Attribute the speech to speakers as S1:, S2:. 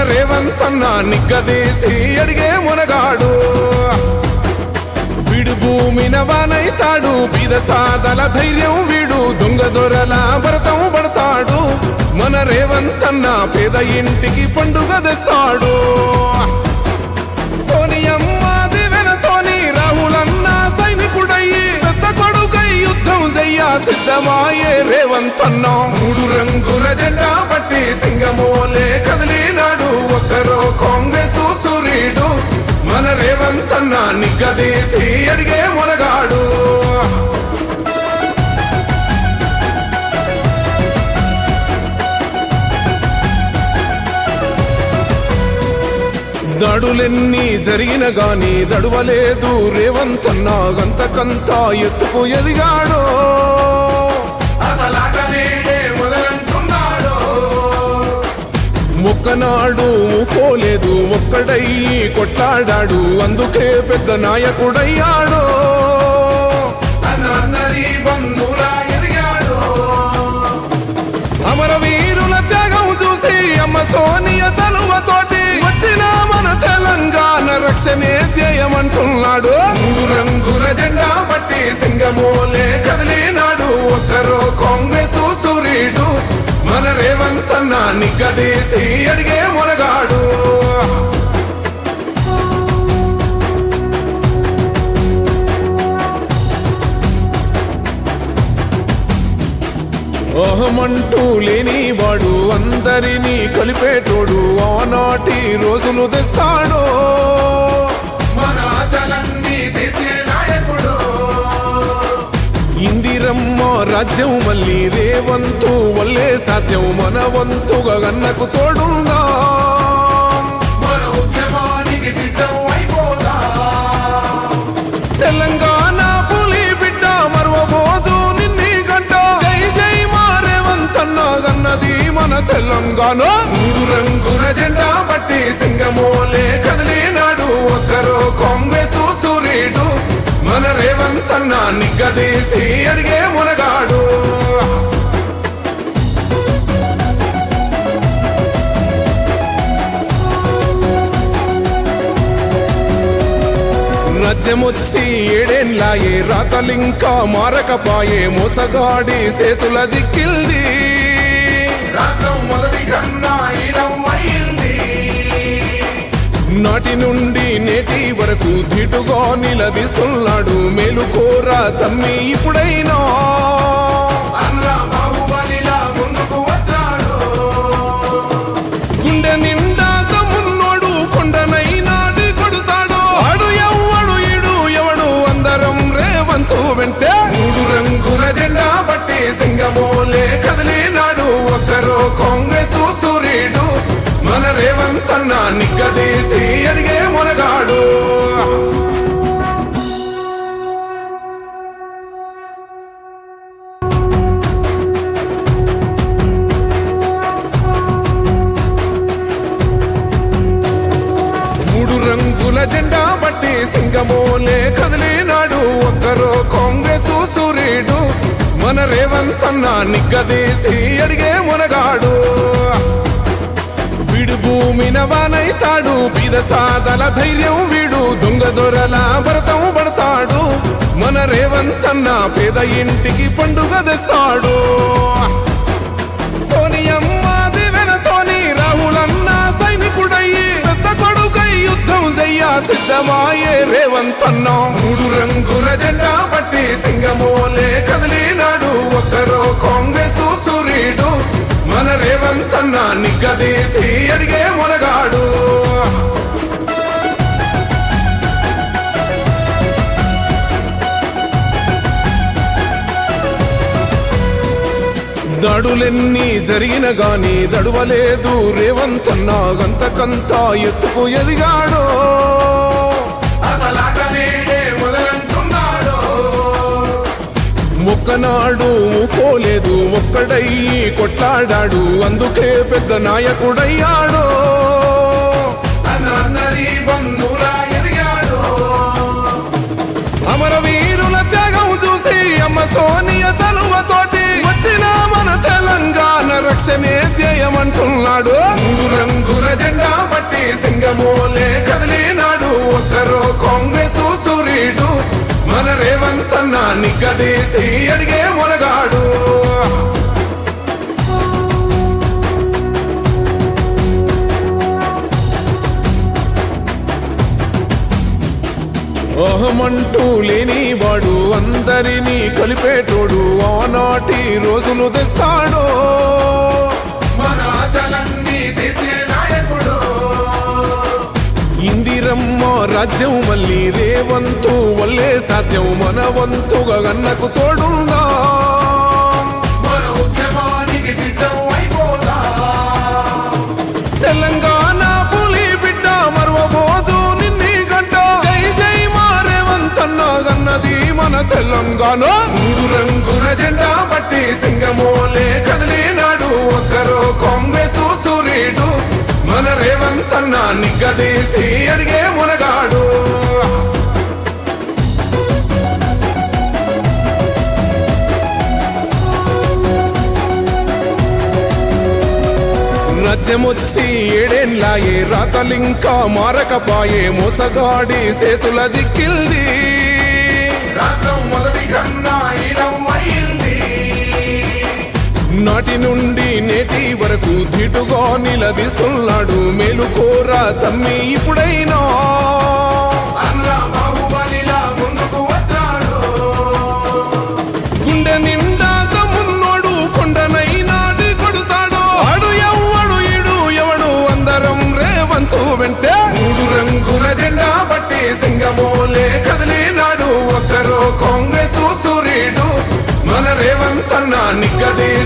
S1: రేవంత్ అన్న నిగ్గదీసి అడిగే మునగాడు. వీడు భూమిన వానైతాడు, బీద సాదల ధైర్యం వీడు, దొంగ దొరల భరతం పడతాడు. మన రేవంత్ అన్న పేద ఇంటికి పండుగ తెస్తాడు. సోనియమ్మ దివెనతోని రాహులన్న సైనికుడయ్యి పెద్ద కొడుకై యుద్ధం చెయ్య సిద్ధమాయే రేవంత్ అన్న. 3 రంగుల జెండా పట్టి సింగమోలే కదిలినాడు, ఒక్కరో కాంగ్రెస్ సూర్యుడు. మన రేవంత్ అన్న నిగ్గదీసి అడిగే మునగాడు. దాడులెన్ని జరిగిన గాని దడువలేదు రేవంత్ అన్న, గంతకంత ఎత్తుకు ఎదిగాడు. ఒక్కనాడు ఊకోలేదు, ఒక్కడయ్యి కొట్లాడాడు, అందుకే పెద్ద నాయకుడయ్యాడు. అమరవీరుల త్యాగం చూసి అమ్మ సోనియ చలువతోటి వచ్చిన మన తెలంగాణ రక్షణే చేయమంటున్నాడు. 3 రంగుల జెండా పట్టి సింగమోలే కదిలినాడు, ఒక్కరో కాంగ్రెస్ సూర్యుడు. మన రేవంత్ అన్న నిగ్గదీసి అడిగే మునగాడు. అహమంటూ లేని వాడు, అందరినీ కలిపేటోడు, ఆనాటి రోజులు తెస్తాడు. మన ఆశలన్నీ తెచ్చే నాయకుడు. ఇందిరమ్మ రాజ్యం మళ్ళీ రేవంతు వల్లే సాధ్యం, మన వంతుగా గన్నకు తోడుందా. మన ఉద్యమానికి సిద్ధం అయిపోదా. తెలంగాణ పులి బిడ్డ మరవబోదు నిన్ని గంట. జై జై మా రేవంత్ అన్న గన్నది మన తెలంగాణ. 3 రంగుల జెండా పట్టి సింగమోలే కదిలినాడు, ఒక్కరో కాంగ్రెస్ సూర్యుడు. మన రేవంత్ అన్న నిగ్గదీసి అడిగే మునగాడు. రాజ్యమొచ్చి 7 ఏళ్లాయే, రాతలింకా మారకపాయే, మోసగాడి సేతుల జిక్కిల్ది. రాష్ట్రం మొదటి కన్నా ఈడమైంది. నాటి నుండి నేటి వరకు ధీటుగా నిలదీస్తున్నాడు, మేలుకోరా తమ్మి ఇప్పుడైనా. ముందుకు వచ్చాడు, గుండె నిండా తమ్మున్నోడు, కొండనైనా కొడుతాడు. ఆడు ఎవ్వడు ఈడు ఎవడు, అందరం రేవంతు వెంటే. 3 రంగుల జెండా పట్టి సింగమోలే కదిలినాడు, ఒక్కరో కాంగ్రెస్ సూర్యుడు. మన రేవంత్ అన్న నిగ్గదీసి అడిగే మునగాడు. జెండా పట్టి సింగమోలే కదిలినాడు, ఒక్కరో కాంగ్రెస్ సూర్యుడు. మన రేవంత్ అన్న నిగ్గదీసి అడిగే మునగాడు. వీడు భూమిన వానైతాడు, బీద సాదల ధైర్యం వీడు, దొంగ దొరల భరతం పడతాడు. మన రేవంత్ అన్న పేద ఇంటికి పండుగ తెస్తాడు. సోనియమ్మ దివెనతోని రాహులన్న సైనికుడయ్యి పెద్ద కొడుకై యుద్ధం చెయ్య సిద్ధమాయే రేవంత్ అన్న. 3 రంగుల జెండా పట్టి సింగమోలే కదిలినాడు, ఒక్కరో కాంగ్రెస్ సూర్యుడు. మన రేవంత్ అన్న నిగ్గదీసి అడిగే మునగాడు. దాడులెన్ని జరిగిన గాని దడువలేదు రేవంత్ అన్న, గంతకంత ఎత్తుకు ఎదిగాడు. ఒక్కనాడు ఊకోలేదు, ఒక్కడయ్యి కొట్లాడాడు, అందుకే పెద్ద నాయకుడయ్యాడు. అమరవీరుల త్యాగం చూసి అమ్మ సోనియ చలువతోటి వచ్చిన మన తెలంగాణ రక్షణే చేయమంటున్నాడు. 3 రంగుల జెండా నిగ్గదీసి అడిగే మునగాడు. అహమంటూ లేనివాడు అందరినీ కలిపేటోడు ఆనాటి రోజులు తెస్తాడు. మన ఆశలన్నీ తీర్చే నాయకుడు. ఇందిరమ్మ రాజ్యం మళ్ళీ రేవంతు వల్లే సాధ్యం. మన వంతుగా గన్నకు తోడుందా, మన ఉద్యమానికి సిద్ధం అయిపోదా. తెలంగాణ పులి బిడ్డ మరవబోదు నిన్ని గంట. జై జై మా రేవంత్ అన్న గన్నది మన తెలంగాణ. మూడు రంగుల జెండా బట్టి సింగమోలే కదిలినాడు. ఒక్కరో కాంగ్రెస్ సూర్యుడు. మన రేవంత్ అన్న నిగ్గదీసి అడిగే మునగాడు. రాజ్యమొచ్చి ఏడేన్లాయే రాతలింకా మారకపాయే. మోసగాడి సేతుల జిక్కిల్ది రాష్ట్రం మొదటి కన్నా ఈలమైంది. నాటి నుండి నేటి వరకు ధీటుగా నిలదీస్తున్నాడు. మేలుకోరా తమ్మి ఇప్పుడైనా అన్న బాహుబలిలా ముందుకు వచ్చాడు. గుండె నిండా తమ్మున్నోడు కొండనైనా కొడుతాడు. ఆడు ఎవ్వడు ఈడు ఎవడు అందరం రేవంతు వెంటే. మూడు రంగుల జెండా బట్టి సింగమోలే కదిలినాడు. ఒక్కరో కాంగ్రెస్ సూర్యుడు. మన రేవంత్ అన్న నిగ్గదీసి